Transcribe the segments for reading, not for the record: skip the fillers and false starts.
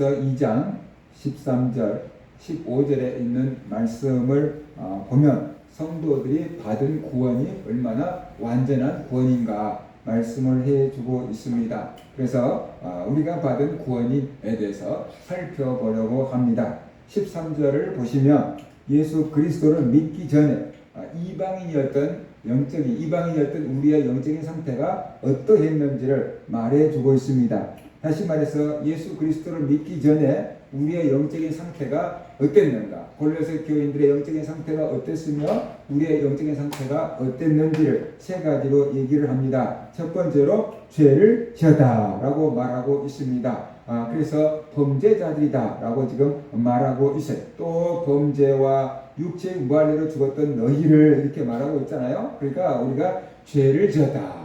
고린도후서 2장 13절 15절에 있는 말씀을 보면 성도들이 받은 구원이 얼마나 완전한 구원인가 말씀을 해주고 있습니다. 그래서 우리가 받은 구원에 대해서 살펴보려고 합니다. 13절을 보시면 예수 그리스도를 믿기 전에 이방인이었던 우리의 영적인 상태가 어떠했는지를 말해주고 있습니다. 다시 말해서 예수 그리스도를 믿기 전에 우리의 영적인 상태가 어땠는가, 골로새 교인들의 영적인 상태가 어땠으며 우리의 영적인 상태가 어땠는지를 세 가지로 얘기를 합니다. 첫 번째로 죄를 지었다라고 말하고 있습니다. 그래서 범죄자들이다라고 지금 말하고 있어요. 또 범죄와 육체의 무할례로 죽었던 너희를 이렇게 말하고 있잖아요. 그러니까 우리가 죄를 지었다.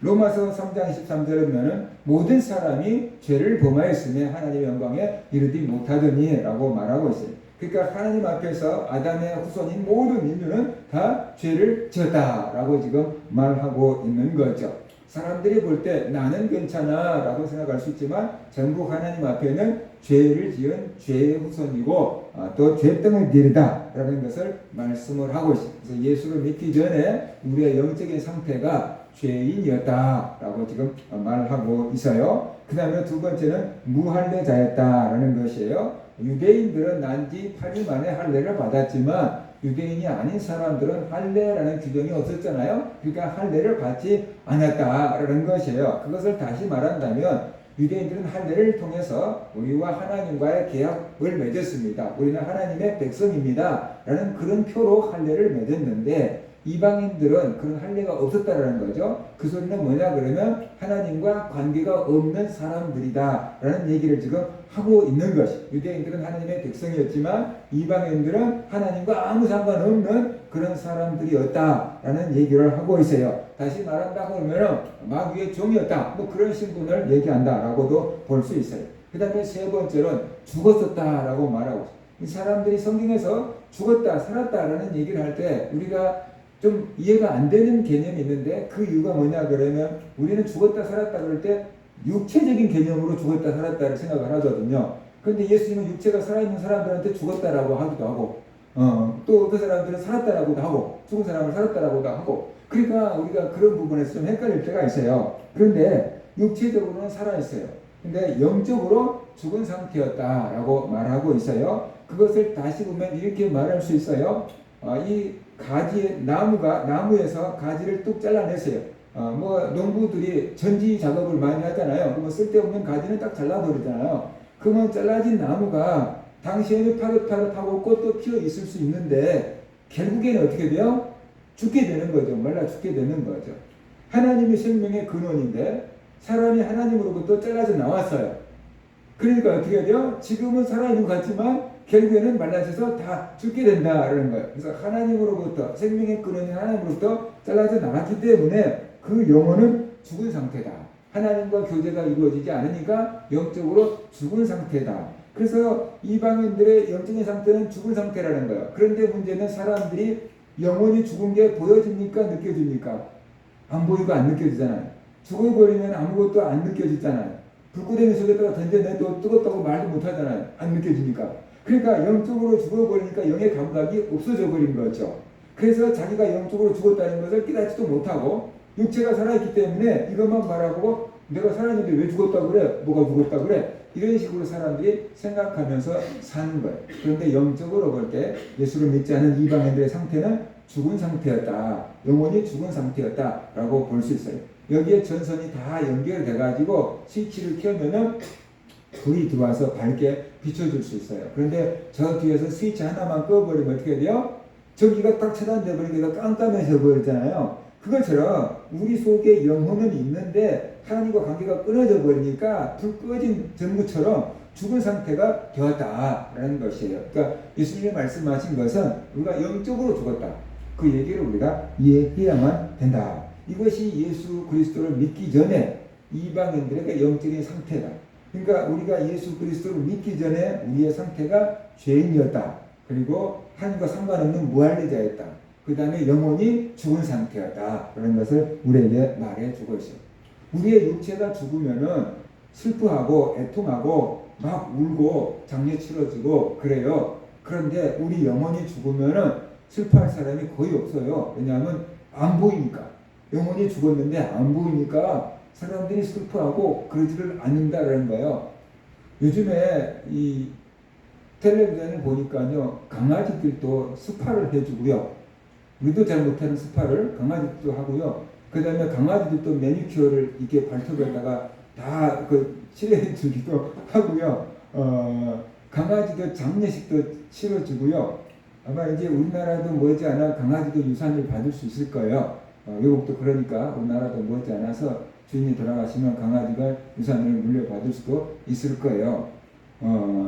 로마서 3장 23절에 보면 모든 사람이 죄를 범하였으며 하나님의 영광에 이르지 못하더니 라고 말하고 있어요. 그러니까 하나님 앞에서 아담의 후손인 모든 인류는 다 죄를 지었다라고 지금 말하고 있는 거죠. 사람들이 볼 때 나는 괜찮아 라고 생각할 수 있지만 전부 하나님 앞에는 죄를 지은 죄의 후손이고 또 죄등을 지르다 라는 것을 말씀을 하고 있습니다. 그래서 예수를 믿기 전에 우리의 영적인 상태가 죄인이었다라고 지금 말하고 있어요. 그 다음에 두 번째는 무할례자였다라는 것이에요. 유대인들은 난지 8일 만에 할례를 받았지만 유대인이 아닌 사람들은 할례라는 규정이 없었잖아요. 그러니까 할례를 받지 않았다라는 것이에요. 그것을 다시 말한다면 유대인들은 할례를 통해서 우리와 하나님과의 계약을 맺었습니다. 우리는 하나님의 백성입니다 라는 그런 표로 할례를 맺었는데 이방인들은 그런 할례가 없었다라는 거죠. 그 소리는 뭐냐 그러면 하나님과 관계가 없는 사람들이다 라는 얘기를 지금 하고 있는 것이, 유대인들은 하나님의 백성이었지만 이방인들은 하나님과 아무 상관없는 그런 사람들이었다 라는 얘기를 하고 있어요. 다시 말한다고 하면 마귀의 종이었다, 뭐 그런 신분을 얘기한다 라고도 볼 수 있어요. 그 다음에 세 번째로는 죽었었다 라고 말하고 있어요. 이 사람들이 성경에서 죽었다 살았다 라는 얘기를 할 때 우리가 좀 이해가 안 되는 개념이 있는데 그 이유가 뭐냐 그러면 우리는 죽었다 살았다 그럴 때 육체적인 개념으로 죽었다 살았다를 생각을 하거든요. 그런데 예수님은 육체가 살아있는 사람들한테 죽었다라고 하기도 하고 또 그 사람들은 살았다라고도 하고 죽은 사람을 살았다라고도 하고, 그러니까 우리가 그런 부분에서 좀 헷갈릴 때가 있어요. 그런데 육체적으로는 살아있어요. 근데 영적으로 죽은 상태였다라고 말하고 있어요. 그것을 다시 보면 이렇게 말할 수 있어요. 이 나무에서 가지를 뚝 잘라냈어요. 농부들이 전지 작업을 많이 하잖아요. 그러면 쓸데없는 가지는 딱 잘라버리잖아요. 그러면 잘라진 나무가 당시에는 파릇파릇하고 꽃도 피어 있을 수 있는데 결국에는 어떻게 돼요? 죽게 되는 거죠. 말라 죽게 되는 거죠. 하나님이 생명의 근원인데 사람이 하나님으로부터 잘라져 나왔어요. 그러니까 어떻게 돼요? 지금은 살아있는 것 같지만 결국에는 말라져서 다 죽게 된다라는 거예요. 그래서 하나님으로부터, 생명의 근원인 하나님으로부터 잘라져 나왔기 때문에 그 영혼은 죽은 상태다. 하나님과 교제가 이루어지지 않으니까 영적으로 죽은 상태다. 그래서 이방인들의 영적인 상태는 죽은 상태라는 거예요. 그런데 문제는 사람들이 영혼이 죽은 게 보여집니까? 느껴집니까? 안 보이고 안 느껴지잖아요. 죽어버리면 아무것도 안 느껴지잖아요. 불구덩이 속에다가 던져내도 뜨겁다고 말도 못하잖아요. 안 느껴지니까. 그러니까 영적으로 죽어버리니까 영의 감각이 없어져 버린 거죠. 그래서 자기가 영적으로 죽었다는 것을 깨닫지도 못하고 육체가 살아있기 때문에 이것만 말하고 내가 살아있는데 왜 죽었다 그래? 뭐가 죽었다 그래? 이런 식으로 사람들이 생각하면서 사는 거예요. 그런데 영적으로 볼 때 예수를 믿지 않은 이방인들의 상태는 죽은 상태였다. 영혼이 죽은 상태였다라고 볼 수 있어요. 여기에 전선이 다 연결돼가지고 스위치를 켜면은 불이 들어와서 밝게 비춰줄 수 있어요. 그런데 저 뒤에서 스위치 하나만 꺼버리면 어떻게 돼요? 전기가 딱 차단돼 버리니까 깜깜해져 버리잖아요. 그것처럼 우리 속에 영혼은 있는데 하나님과 관계가 끊어져 버리니까 불 꺼진 전구처럼 죽은 상태가 되었다라는 것이에요. 그러니까 예수님이 말씀하신 것은 우리가 영적으로 죽었다. 그 얘기를 우리가 이해해야만 된다. 이것이 예수 그리스도를 믿기 전에 이방인들에게 영적인 상태다. 그러니까 우리가 예수 그리스도를 믿기 전에 우리의 상태가 죄인이었다. 그리고 하나님과 상관없는 무할례자였다. 그 다음에 영혼이 죽은 상태였다. 그런 것을 우리에게 말해주고 있어요. 우리의 육체가 죽으면은 슬퍼하고 애통하고 막 울고 장례 치러지고 그래요. 그런데 우리 영혼이 죽으면은 슬퍼할 사람이 거의 없어요. 왜냐하면 안 보이니까. 영혼이 죽었는데 안 보이니까 사람들이 슬퍼하고 그러지를 않는다라는 거예요. 요즘에 이 텔레비전을 보니까요, 강아지들도 스파를 해주고요. 우리도 잘 못하는 스파를 강아지들도 하고요. 그 다음에 강아지들도 매니큐어를 이렇게 발톱에다가 다 칠해 주기도 하고요. 강아지도 장례식도 치러주고요. 아마 이제 우리나라도 머지않아 강아지도 유산을 받을 수 있을 거예요. 외국도 그러니까 우리나라도 머지않아서 주인이 돌아가시면 강아지가 유산을 물려받을 수도 있을 거예요.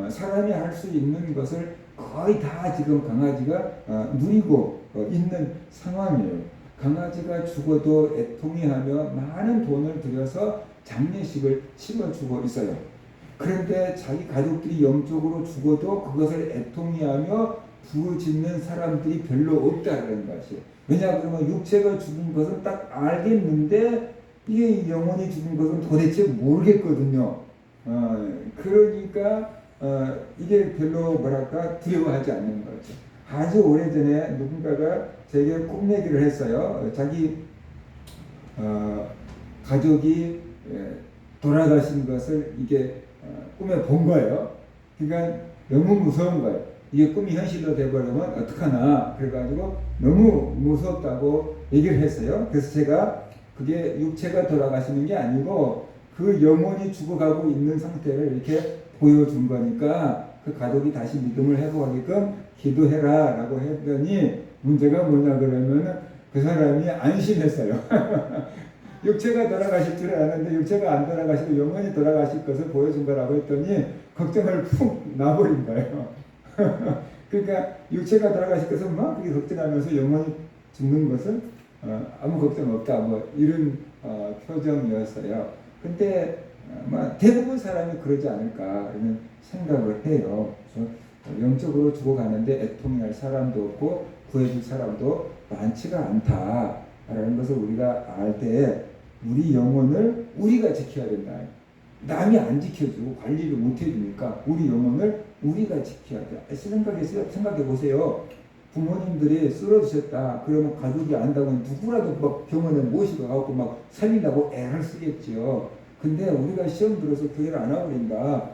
사람이 할 수 있는 것을 거의 다 지금 강아지가 누리고 있는 상황이에요. 강아지가 죽어도 애통이 하며 많은 돈을 들여서 장례식을 치러주고 있어요. 그런데 자기 가족들이 영적으로 죽어도 그것을 애통이 하며 부어짓는 사람들이 별로 없다는 것이에요. 왜냐 그러면 육체가 죽은 것은 딱 알겠는데 이게 영혼이 죽은 것은 도대체 모르겠거든요. 그러니까 이게 별로 뭐랄까 두려워하지 않는 거죠. 아주 오래전에 누군가가 제게 꿈얘기를 했어요. 자기 가족이 돌아가신 것을 이게 꿈에 본 거예요. 그러니까 너무 무서운 거예요. 이게 꿈이 현실로 돼버리면 어떡하나. 그래가지고 너무 무섭다고 얘기를 했어요. 그래서 제가 그게 육체가 돌아가시는 게 아니고 그 영혼이 죽어가고 있는 상태를 이렇게 보여준 거니까 그 가족이 다시 믿음을 회복하게끔 기도해라 라고 했더니 문제가 뭐냐 그러면 그 사람이 안심했어요. 육체가 돌아가실 줄 알았는데 육체가 안 돌아가시고 영혼이 돌아가실 것을 보여준 거라고 했더니 걱정을 푹 놔버린 거예요. 그러니까 육체가 돌아가실 것을 막 그렇게 걱정하면서 영혼이 죽는 것은 아무 걱정 없다 뭐 이런 표정이었어요. 근데 대부분 사람이 그러지 않을까 이런 생각을 해요. 그래서 영적으로 죽어가는데 애통이 할 사람도 없고 구해줄 사람도 많지가 않다라는 것을 우리가 알 때 우리 영혼을 우리가 지켜야 된다. 남이 안 지켜주고 관리를 못 해주니까 우리 영혼을 우리가 지켜야 돼. 생각해 보세요. 부모님들이 쓰러지셨다. 그러면 가족이 안다고 누구라도 막 병원에 모시고 가고 막 살린다고 애를 쓰겠지요. 근데 우리가 시험 들어서 교회를 안 와버린다.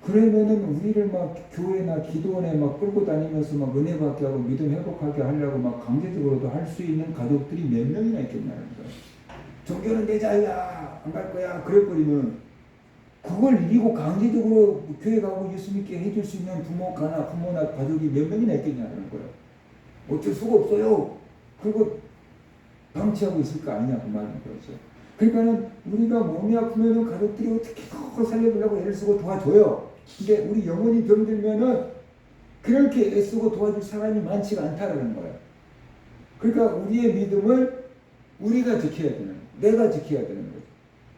그러면은 우리를 막 교회나 기도원에 막 끌고 다니면서 막 은혜 받게 하고 믿음 회복하게 하려고 막 강제적으로도 할 수 있는 가족들이 몇 명이나 있겠냐는 거예요. 종교는 내 자유야. 안 갈 거야. 그래버리면 그걸 이기고 강제적으로 교회 가고 예수 믿게 해줄 수 있는 부모나 가족이 몇 명이나 있겠냐는 거예요. 어쩔 수가 없어요. 그리고 방치하고 있을 거 아니냐고 말하는 거죠. 그러니까는 우리가 몸이 아프면은 가족들이 어떻게 더 살려주려고 애를 쓰고 도와줘요. 근데 우리 영혼이 병들면은 그렇게 애쓰고 도와줄 사람이 많지가 않다라는 거예요. 그러니까 우리의 믿음을 우리가 지켜야 되는 거예요. 내가 지켜야 되는 거죠.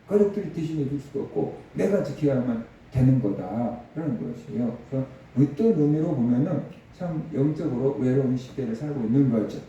가족들이 대신해 줄 수도 없고 내가 지켜야만 되는 거다라는 것이에요. 그래서 어떤 의미로 보면은 참 영적으로 외로운 시대를 살고 있는 거죠.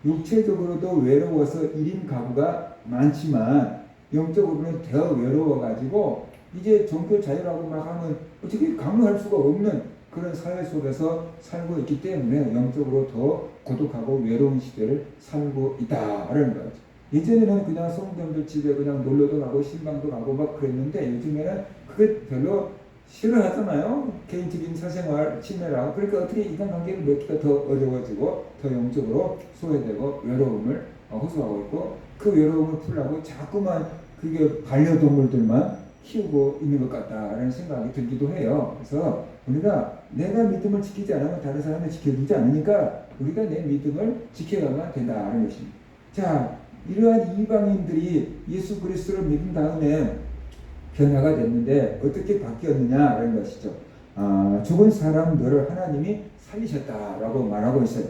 육체적으로도 외로워서 1인 가구가 많지만 영적으로는 더 외로워가지고 이제 종교 자유라고 막 하면 어떻게 강요할 수가 없는 그런 사회 속에서 살고 있기 때문에 영적으로 더 고독하고 외로운 시대를 살고 있다라는 거죠. 예전에는 그냥 성도들 집에 그냥 놀러도 가고 신방도 가고 막 그랬는데 요즘에는 그게 별로 싫어하잖아요. 개인적인 사생활 침해라. 그러니까 어떻게 인간관계를 맺기가 더 어려워지고 더 영적으로 소외되고 외로움을 호소하고 있고 그 외로움을 풀려고 자꾸만 그게 반려동물들만 키우고 있는 것 같다라는 생각이 들기도 해요. 그래서 우리가 내가 믿음을 지키지 않으면 다른 사람을 지켜주지 않으니까 우리가 내 믿음을 지켜야만 된다는 것입니다. 자, 이러한 이방인들이 예수 그리스도를 믿은 다음에 변화가 됐는데 어떻게 바뀌었느냐라는 것이죠. 죽은 사람들을 하나님이 살리셨다라고 말하고 있어요.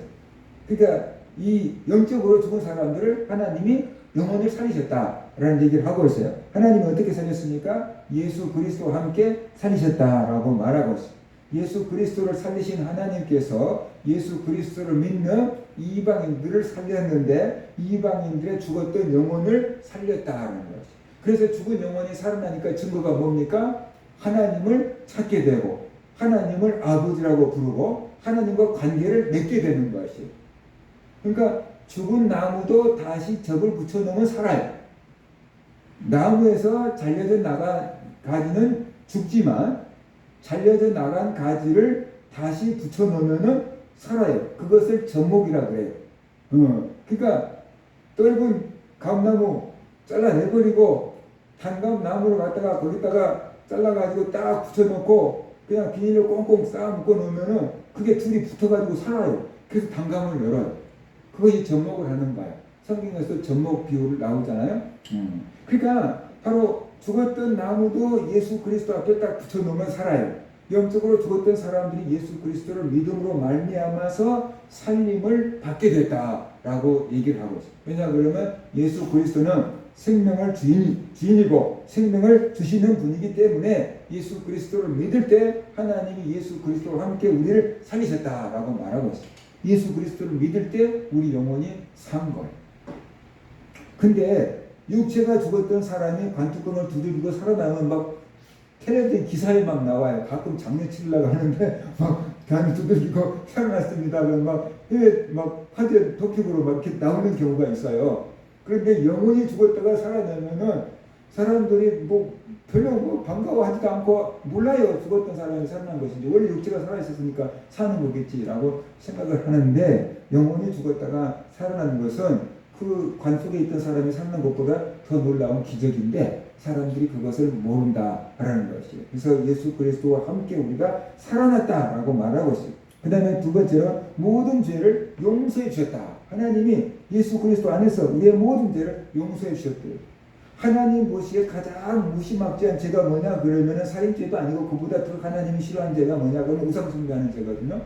그러니까 이 영적으로 죽은 사람들을 하나님이 영혼을 살리셨다라는 얘기를 하고 있어요. 하나님은 어떻게 살렸습니까? 예수 그리스도와 함께 살리셨다라고 말하고 있어요. 예수 그리스도를 살리신 하나님께서 예수 그리스도를 믿는 이방인들을 살렸는데 이방인들의 죽었던 영혼을 살렸다는 것이죠. 그래서 죽은 영혼이 살아나니까 증거가 뭡니까? 하나님을 찾게 되고 하나님을 아버지라고 부르고 하나님과 관계를 맺게 되는 것이에요. 그러니까 죽은 나무도 다시 접을 붙여놓으면 살아요. 나무에서 잘려져 나간 가지는 죽지만 잘려져 나간 가지를 다시 붙여놓으면 살아요. 그것을 접목이라 그래요. 그러니까 떫은 감나무 잘라내버리고 단감나무를 갖다가 거기다가 잘라가지고 딱 붙여놓고 그냥 비닐로 꽁꽁 쌓아묶어 놓으면은 그게 둘이 붙어가지고 살아요. 그래서 단감을 열어요. 그것이 접목을 하는 거예요. 성경에서 접목 비유를 나오잖아요. 그러니까 바로 죽었던 나무도 예수 그리스도 앞에 딱 붙여놓으면 살아요. 영적으로 죽었던 사람들이 예수 그리스도를 믿음으로 말미암아서 살림을 받게 됐다라고 얘기를 하고 있어요. 왜냐 그러면 예수 그리스도는 생명을 주인이고 생명을 주시는 분이기 때문에 예수 그리스도를 믿을 때 하나님이 예수 그리스도와 함께 우리를 살리셨다라고 말하고 있어요. 예수 그리스도를 믿을 때 우리 영혼이 산 거예요. 근데 육체가 죽었던 사람이 관뚜껑을 두드리고 살아나면 막 텔레비전 기사에 막 나와요. 가끔 장례치려고 하는데 막 관 두드리고 살아났습니다. 막 해외 막 화제 토픽으로 막 이렇게 나오는 경우가 있어요. 그런데 영혼이 죽었다가 살아나면은 사람들이 뭐 별로 뭐 반가워하지도 않고 몰라요. 죽었던 사람이 살아난 것인지 원래 육체가 살아있었으니까 사는 거겠지라고 생각을 하는데 영혼이 죽었다가 살아나는 것은 그 관 속에 있던 사람이 살아난 것보다 더 놀라운 기적인데 사람들이 그것을 모른다라는 것이에요. 그래서 예수 그리스도와 함께 우리가 살아났다라고 말하고 있어요. 그 다음에 두 번째로 모든 죄를 용서해 주셨다. 하나님이 예수 그리스도 안에서 우리의 모든 죄를 용서해 주셨대요. 하나님 보시기에 가장 무시막지한 죄가 뭐냐 그러면 살인죄도 아니고 그보다 더 하나님이 싫어하는 죄가 뭐냐 그러면 우상숭배하는 죄거든요.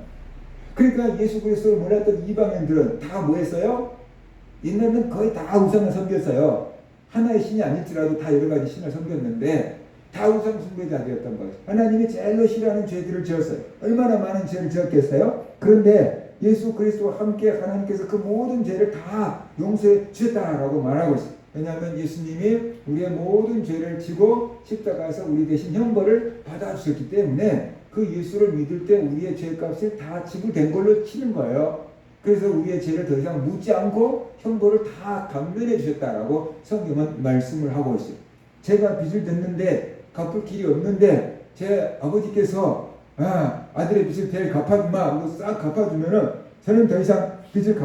그러니까 예수 그리스도를 몰랐던 이방인들은 다 뭐 했어요? 옛날에는 거의 다 우상을 섬겼어요. 하나의 신이 아닐지라도 다 여러 가지 신을 섬겼는데 다 우상숭배자들이었던 거예요. 하나님이 제일로 싫어하는 죄들을 지었어요. 얼마나 많은 죄를 지었겠어요? 그런데 예수 그리스도와 함께 하나님께서 그 모든 죄를 다 용서해 주셨다라고 말하고 있어요. 왜냐하면 예수님이 우리의 모든 죄를 지고 십자가에서 우리 대신 형벌을 받아주셨기 때문에 그 예수를 믿을 때 우리의 죄값을 다 지불된 걸로 치는 거예요. 그래서 우리의 죄를 더 이상 묻지 않고 형벌을 다 감면해 주셨다라고 성경은 말씀을 하고 있어요. 제가 빚을 졌는데 갚을 길이 없는데 제 아버지께서 아들의 빚을 대일 갚아주마 하고 싹 갚아주면은 저는 더 이상 빚을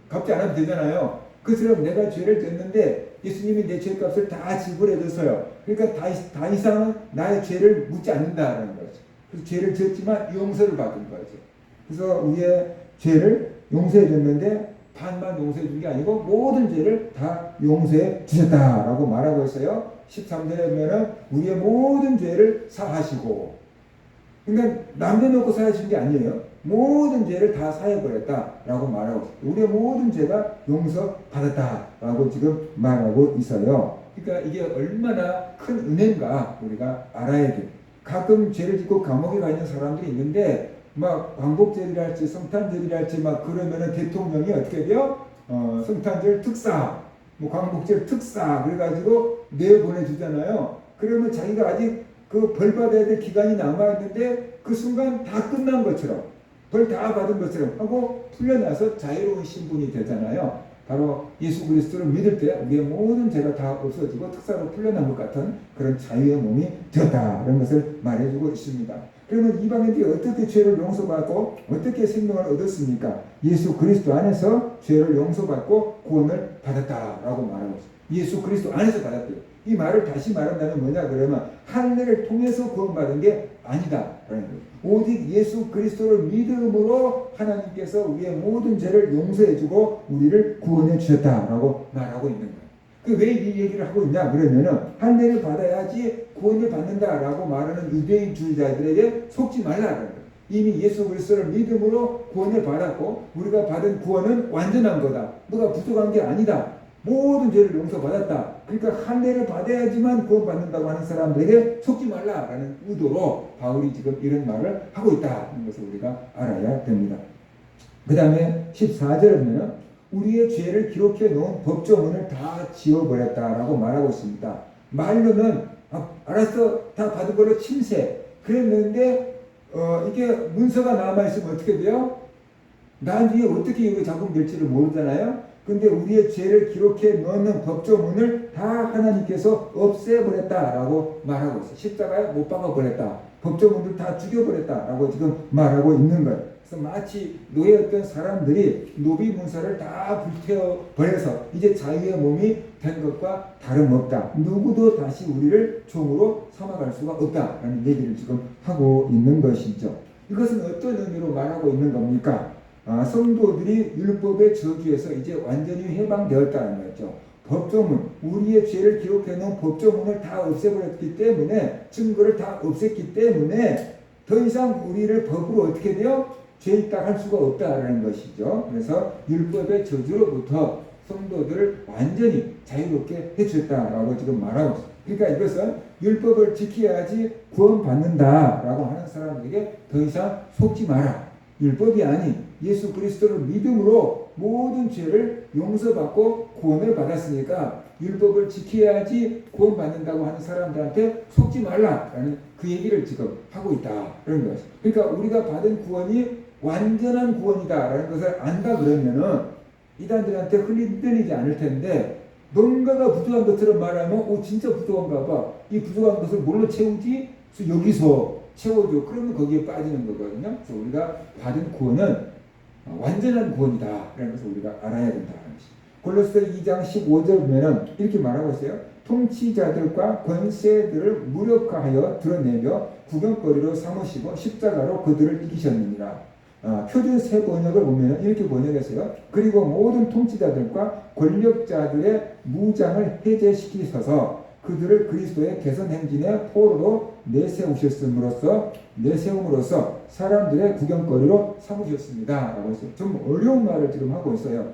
갚지 않아도 되잖아요. 그처럼 내가 죄를 졌는데 예수님이 내 죄값을 다 지불해 줬어요. 그러니까 다 이상은 나의 죄를 묻지 않는다라는 거죠. 그래서 죄를 졌지만 용서를 받은 거죠. 그래서 우리의 죄를 용서해 줬는데 반만 용서해 준 게 아니고 모든 죄를 다 용서해 주셨다라고 말하고 있어요. 13절에 보면은 우리의 모든 죄를 사하시고, 그러니까 남겨놓고 사하신 게 아니에요. 모든 죄를 다 사해버렸다라고 말하고 있어요. 우리의 모든 죄가 용서받았다라고 지금 말하고 있어요. 그러니까 이게 얼마나 큰 은혜인가 우리가 알아야 돼요. 가끔 죄를 짓고 감옥에 가 있는 사람들이 있는데 막 광복절이랄지 성탄절이랄지 막 그러면은 대통령이 어떻게 돼요? 성탄절 특사, 뭐 광복절 특사 그래가지고 내보내주잖아요. 그러면 자기가 아직 그 벌 받아야 될 기간이 남아있는데 그 순간 다 끝난 것처럼 벌 다 받은 것처럼 하고 풀려나서 자유로운 신분이 되잖아요. 바로 예수 그리스도를 믿을 때 우리의 모든 죄가 다 없어지고 특사로 풀려난 것 같은 그런 자유의 몸이 되었다. 이런 것을 말해주고 있습니다. 그러면 이방인들이 어떻게 죄를 용서받고 어떻게 생명을 얻었습니까? 예수 그리스도 안에서 죄를 용서받고 구원을 받았다라고 말하고 있습니다. 예수 그리스도 안에서 받았대요. 이 말을 다시 말한다면 뭐냐 그러면 할례를 통해서 구원받은 게 아니다 라는 거예요. 오직 예수 그리스도를 믿음으로 하나님께서 우리의 모든 죄를 용서해주고 우리를 구원해 주셨다라고 말하고 있는 거예요. 왜 이 얘기를 하고 있냐 그러면은 할례를 받아야지 구원을 받는다라고 말하는 유대인주의자들에게 속지 말라는 거예요. 이미 예수 그리스도를 믿음으로 구원을 받았고 우리가 받은 구원은 완전한 거다. 뭐가 부족한 게 아니다. 모든 죄를 용서받았다. 그러니까 할례를 받아야지만 구원받는다고 하는 사람들에게 속지 말라라는 의도로 바울이 지금 이런 말을 하고 있다는 것을 우리가 알아야 됩니다. 그 다음에 14절에 보면 우리의 죄를 기록해 놓은 법조문을 다 지워버렸다라고 말하고 있습니다. 말로는 알았어 다 받은 걸로 침세 그랬는데 이게 문서가 남아있으면 어떻게 돼요? 나중에 어떻게 이거 작동될지를 모르잖아요. 근데 우리의 죄를 기록해 넣는 법조문을 다 하나님께서 없애버렸다라고 말하고 있어요. 십자가에 못 박아버렸다. 법조문들 다 죽여버렸다라고 지금 말하고 있는 거예요. 그래서 마치 노예였던 사람들이 노비 문서를 다 불태워버려서 이제 자유의 몸이 된 것과 다름없다. 누구도 다시 우리를 종으로 삼아갈 수가 없다라는 얘기를 지금 하고 있는 것이죠. 이것은 어떤 의미로 말하고 있는 겁니까? 성도들이 율법의 저주에서 이제 완전히 해방되었다는 거죠. 법조문, 우리의 죄를 기록해 놓은 법조문을 다 없애버렸기 때문에, 증거를 다 없앴기 때문에 더 이상 우리를 법으로 어떻게 돼요? 죄 있다 할 수가 없다라는 것이죠. 그래서 율법의 저주로부터 성도들을 완전히 자유롭게 해주셨다라고 지금 말하고 있습니다. 그러니까 이것은 율법을 지켜야지 구원받는다라고 하는 사람에게 더 이상 속지 마라. 율법이 아닌 예수 그리스도를 믿음으로 모든 죄를 용서받고 구원을 받았으니까 율법을 지켜야지 구원받는다고 하는 사람들한테 속지 말라라는 그 얘기를 지금 하고 있다라는 것이죠. 그러니까 우리가 받은 구원이 완전한 구원이다라는 것을 안다 그러면은 이단들한테 흘리지 않을 텐데 뭔가가 부족한 것처럼 말하면 진짜 부족한가 봐. 이 부족한 것을 뭘로 채우지? 여기서 채워줘. 그러면 거기에 빠지는 거거든요. 그래서 우리가 받은 구원은 완전한 구원이다. 라는 것을 우리가 알아야 된다는 것이죠. 골로새 2장 15절 보면은 이렇게 말하고 있어요. 통치자들과 권세들을 무력화하여 드러내며 구경거리로 삼으시고 십자가로 그들을 이기셨느니라. 표준 새 번역을 보면 이렇게 번역했어요. 그리고 모든 통치자들과 권력자들의 무장을 해제시키셔서 그들을 그리스도의 개선 행진의 포로로 내세움으로써 사람들의 구경거리로 삼으셨습니다. 라고 했어요. 좀 어려운 말을 지금 하고 있어요.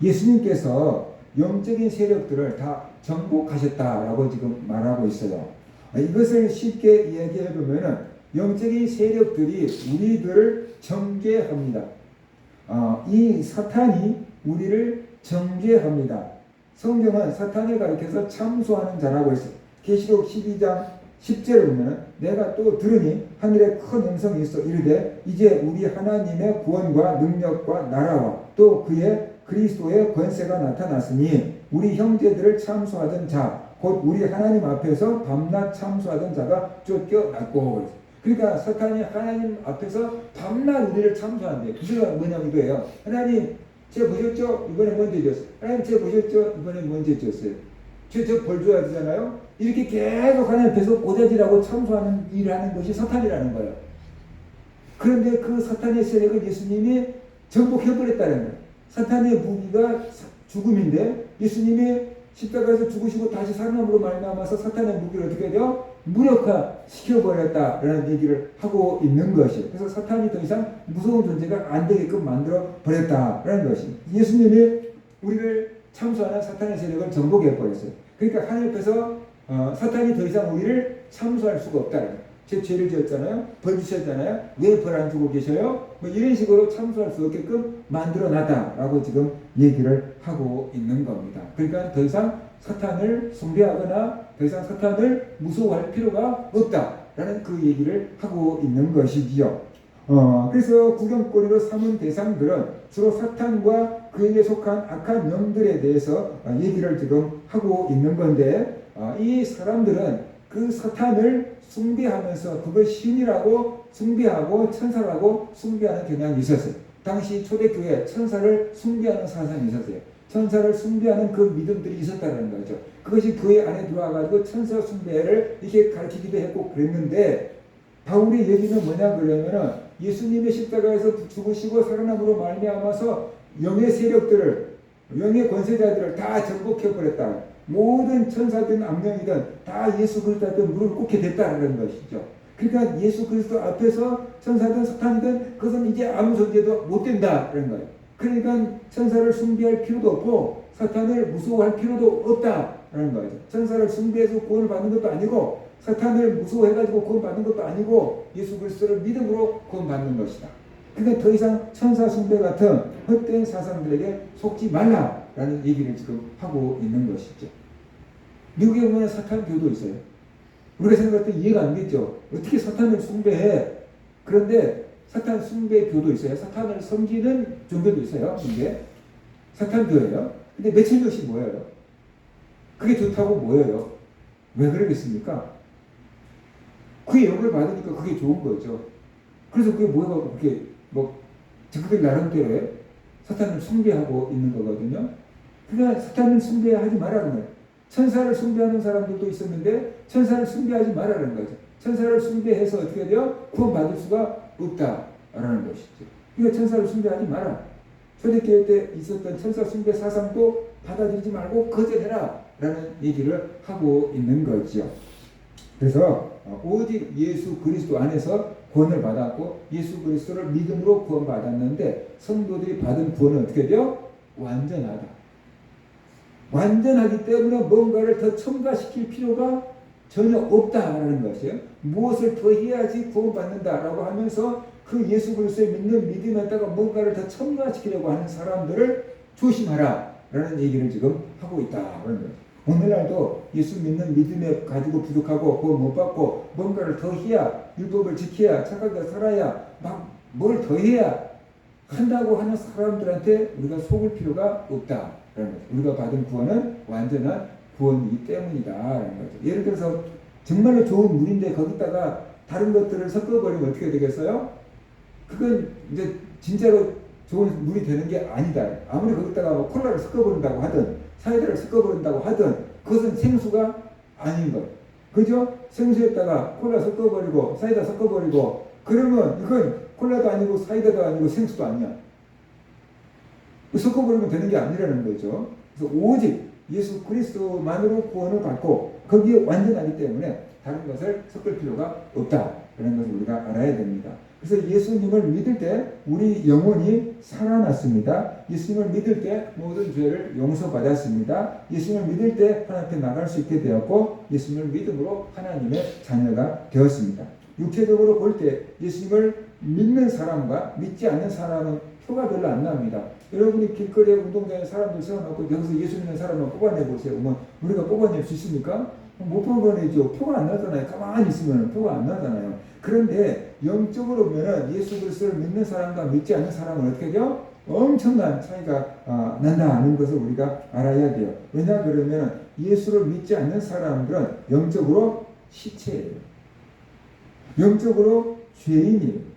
예수님께서 영적인 세력들을 다 정복하셨다라고 지금 말하고 있어요. 이것을 쉽게 이야기해 보면은 영적인 세력들이 우리들을 정죄합니다. 이 사탄이 우리를 정죄합니다. 성경은 사탄을 가리켜서 참소하는 자라고 했어요. 계시록 12장 10절을 보면 내가 또 들으니 하늘에 큰 음성이 있어 이르되 이제 우리 하나님의 구원과 능력과 나라와 또 그의 그리스도의 권세가 나타났으니 우리 형제들을 참소하던 자 곧 우리 하나님 앞에서 밤낮 참소하던 자가 쫓겨났고. 그러니까 사탄이 하나님 앞에서 밤낮 우리를 참소한대요. 그게 뭐냐면 이거예요. 하나님 제 보셨죠? 이번에 뭔지 줬어요. 하나님 제 보셨죠? 이번에 뭔지 줬어요. 저 벌 줘야 되잖아요. 이렇게 계속 하나님 앞에서 고자질하고 참소하는 일을 하는 것이 사탄이라는 거예요. 그런데 그 사탄의 세력을 예수님이 정복해버렸다는 거예요. 사탄의 무기가 죽음인데 예수님이 십자가에서 죽으시고 다시 살아남으로 말미암아서 사탄의 무기를 어떻게 해요? 무력화시켜버렸다라는 얘기를 하고 있는 것이에요. 그래서 사탄이 더 이상 무서운 존재가 안 되게끔 만들어 버렸다라는 것입니다. 예수님이 우리를 참소하는 사탄의 세력을 정복해버렸어요. 그러니까 하나님 앞에서 사탄이 더 이상 우리를 참소할 수가 없다는 거예요. 제 죄를 지었잖아요. 벌 주셨잖아요. 왜 벌 안 주고 계셔요? 뭐 이런 식으로 참소할 수 없게끔 만들어놨다라고 지금 얘기를 하고 있는 겁니다. 그러니까 더 이상 사탄을 숭배하거나 더 이상 사탄을 무서워할 필요가 없다라는 그 얘기를 하고 있는 것이지요. 그래서 구경거리로 삼은 대상들은 주로 사탄과 그에게 속한 악한 영들에 대해서 얘기를 지금 하고 있는 건데 이 사람들은 그 사탄을 숭배하면서 그걸 신이라고 숭배하고 천사라고 숭배하는 경향이 있었어요. 당시 초대교회에 천사를 숭배하는 사상이 있었어요. 천사를 숭배하는 그 믿음들이 있었다는 거죠. 그것이 교회 안에 들어와가지고 천사 숭배를 이렇게 가르치기도 했고 그랬는데 바울의 얘기는 뭐냐 그러면은 예수님의 십자가에서 죽으시고 살아남으로 말미암아서 영의 세력들을 영의 권세자들을 다 정복해버렸다. 모든 천사든 악령이든 다 예수 그리스도한테 무릎을 꿇게 됐다는 것이죠. 그러니까 예수 그리스도 앞에서 천사든 사탄이든 그것은 이제 아무 존재도 못 된다는 거예요. 그러니까 천사를 숭배할 필요도 없고 사탄을 무서워할 필요도 없다라는 거죠. 천사를 숭배해서 구원을 받는 것도 아니고 사탄을 무서워해가지고 구원받는 것도 아니고 예수 그리스도를 믿음으로 구원받는 것이다. 그러니까 더 이상 천사 숭배 같은 헛된 사상들에게 속지 말라라는 얘기를 지금 하고 있는 것이죠. 미국에 보면 사탄 교도 있어요. 우리가 생각할 때 이해가 안 되죠. 어떻게 사탄을 숭배해? 그런데 사탄 숭배 교도 있어요. 사탄을 섬기는 종교도 있어요. 이게 사탄 교예요. 근데 매체 것이 뭐예요? 그게 좋다고 뭐예요? 왜 그러겠습니까? 그게 영을 받으니까 그게 좋은 거죠. 그래서 그게 뭐가 그렇게 뭐 자기들 나름대로의 사탄을 숭배하고 있는 거거든요. 그러니까 사탄을 숭배하지 말라는 거예요. 천사를 숭배하는 사람들도 있었는데 천사를 숭배하지 말라는 거죠. 천사를 숭배해서 어떻게 돼요? 구원받을 수가 없다라는 것이죠. 그러니까 천사를 숭배하지 마라. 초대교회 때 있었던 천사 숭배 사상도 받아들이지 말고 거절해라 라는 얘기를 하고 있는 거죠. 그래서 오직 예수 그리스도 안에서 구원을 받았고 예수 그리스도를 믿음으로 구원받았는데 성도들이 받은 구원은 어떻게 돼요? 완전하다. 완전하기 때문에 뭔가를 더 첨가시킬 필요가 전혀 없다라는 것이에요. 무엇을 더 해야지 구원받는다라고 하면서 그 예수 그리스도에 믿는 믿음에다가 뭔가를 더 첨가시키려고 하는 사람들을 조심하라 라는 얘기를 지금 하고 있다라는 거예요. 오늘날도 예수 믿는 믿음에 가지고 부족하고 구원 못 받고 뭔가를 더 해야 율법을 지켜야 착하게 살아야 막 뭘 더 해야 한다고 하는 사람들한테 우리가 속을 필요가 없다라는 거죠. 우리가 받은 구원은 완전한 구원이기 때문이다라는 거죠. 예를 들어서 정말로 좋은 물인데 거기다가 다른 것들을 섞어버리면 어떻게 되겠어요? 그건 이제 진짜로 좋은 물이 되는 게 아니다. 아무리 거기다가 뭐 콜라를 섞어버린다고 하든 사이다를 섞어버린다고 하든 그것은 생수가 아닌 거예요. 그죠? 생수에다가 콜라 섞어버리고 사이다 섞어버리고 그러면 이건 콜라도 아니고 사이다도 아니고 생수도 아니야. 섞어버리면 되는 게 아니라는 거죠. 그래서 오직 예수 그리스도만으로 구원을 받고 거기에 완전하기 때문에 다른 것을 섞을 필요가 없다라는 것을 우리가 알아야 됩니다. 그래서 예수님을 믿을 때 우리 영혼이 살아났습니다. 예수님을 믿을 때 모든 죄를 용서받았습니다. 예수님을 믿을 때 하나님 앞에 나갈 수 있게 되었고 예수님을 믿음으로 하나님의 자녀가 되었습니다. 육체적으로 볼 때 예수님을 믿는 사람과 믿지 않는 사람은 표가 별로 안 납니다. 여러분이 길거리에 운동장에 사람들 세워놓고 여기서 예수 믿는 사람을 뽑아내보세요. 그러면 우리가 뽑아낼 수 있습니까? 못 뽑아내죠. 표가 안 나잖아요. 가만히 있으면 표가 안 나잖아요. 그런데 영적으로 보면 예수 그리스도를 믿는 사람과 믿지 않는 사람은 어떻게 돼요? 엄청난 차이가 난다는 것을 우리가 알아야 돼요. 왜냐 그러면 예수를 믿지 않는 사람들은 영적으로 시체예요. 영적으로 죄인이에요.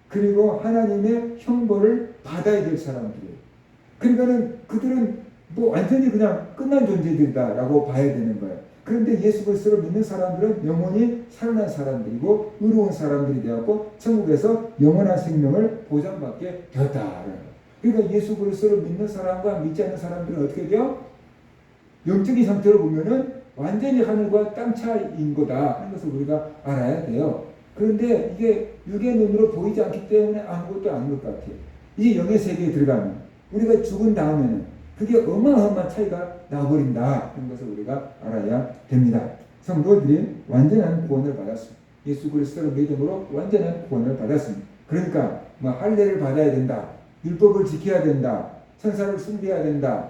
그리고 하나님의 형벌을 받아야 될 사람들이에요. 그러니까는 그들은 뭐 완전히 그냥 끝난 존재들이다라고 봐야 되는 거예요. 그런데 예수 그리스도를 믿는 사람들은 영원히 살아난 사람들이고 의로운 사람들이 되었고 천국에서 영원한 생명을 보장받게 되었다. 그러니까 예수 그리스도를 믿는 사람과 믿지 않는 사람들은 어떻게 돼요? 영적인 상태로 보면은 완전히 하늘과 땅 차이인 거다 하는 것을 우리가 알아야 돼요. 그런데 이게 육의 눈으로 보이지 않기 때문에 아무것도 아닌 것 같아요. 이제 영의 세계에 들어가면 우리가 죽은 다음에는 그게 어마어마한 차이가 나버린다 하는 것을 우리가 알아야 됩니다. 성도들이 완전한 구원을 받았습니다. 예수 그리스도를 믿음으로 완전한 구원을 받았습니다. 그러니까 뭐 할례를 받아야 된다. 율법을 지켜야 된다. 천사를 숭배해야 된다.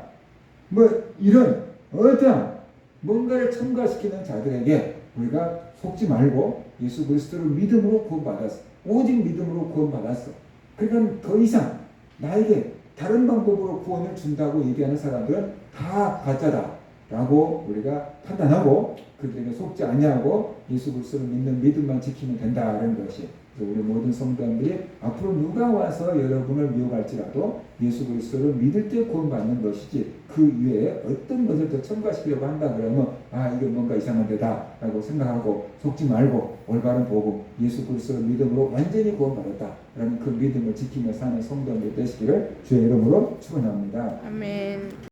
뭐 이런 어떠한 뭔가를 첨가시키는 자들에게 우리가 속지 말고 예수 그리스도를 믿음으로 구원받았어. 오직 믿음으로 구원받았어. 그러니까 더 이상 나에게 다른 방법으로 구원을 준다고 얘기하는 사람들은 다 가짜다라고 우리가 판단하고 그들에게 속지 아니하고 예수 그리스도를 믿는 믿음만 지키면 된다는 것이. 우리 모든 성도들이 앞으로 누가 와서 여러분을 미혹할지라도 예수 그리스도를 믿을 때 구원받는 것이지 그 이외에 어떤 것을 더 첨가시키려고 한다 그러면 이게 뭔가 이상한 데다 라고 생각하고 속지 말고 올바른 복음 예수 그리스도를 믿음으로 완전히 구원받았다 라는 그 믿음을 지키며 사는 성도들 되시기를 주의 이름으로 축원합니다. 아멘.